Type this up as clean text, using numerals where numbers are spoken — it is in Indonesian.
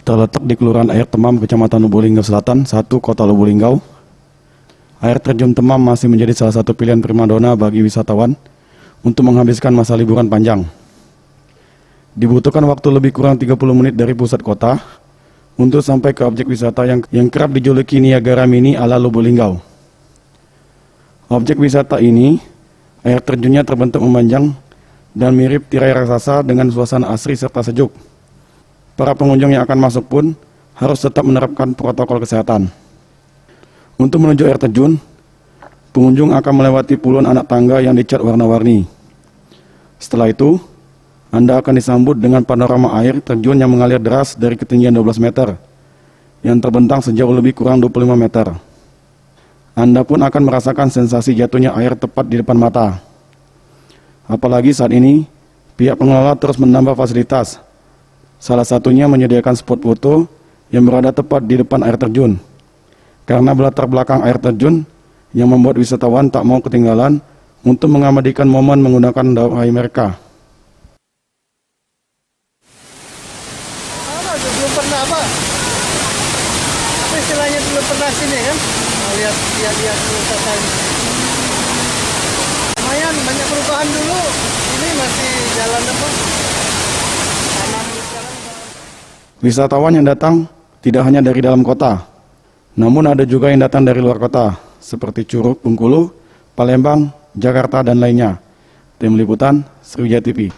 Terletak di Kelurahan Air Temam, Kecamatan Lubuk Selatan, 1, Kota Lubuk Linggau. Air terjun Temam masih menjadi salah satu pilihan primadona bagi wisatawan untuk menghabiskan masa liburan panjang. Dibutuhkan waktu lebih kurang 30 menit dari pusat kota untuk sampai ke objek wisata yang kerap dijuluki Niagara Mini ala Lubuk Linggau. Objek wisata ini, air terjunnya terbentuk memanjang dan mirip tirai raksasa dengan suasana asri serta sejuk. Para pengunjung yang akan masuk pun harus tetap menerapkan protokol kesehatan. Untuk menuju air terjun, pengunjung akan melewati puluhan anak tangga yang dicat warna-warni. Setelah itu, Anda akan disambut dengan panorama air terjun yang mengalir deras dari ketinggian 12 meter, yang terbentang sejauh lebih kurang 25 meter. Anda pun akan merasakan sensasi jatuhnya air tepat di depan mata. Apalagi saat ini, pihak pengelola terus menambah fasilitas. Salah satunya menyediakan spot foto yang berada tepat di depan air terjun. Karena berlatar belakang air terjun yang membuat wisatawan tak mau ketinggalan untuk mengabadikan momen menggunakan daur air mereka. Belum pernah apa? Apa istilahnya belum pernah sini kan? Lihat wisata ini. Lumayan banyak perubahan dulu. Ini masih jalan apa? Wisatawan yang datang tidak hanya dari dalam kota, namun ada juga yang datang dari luar kota, seperti Curug, Bengkulu, Palembang, Jakarta, dan lainnya. Tim Liputan, Sriwijaya TV.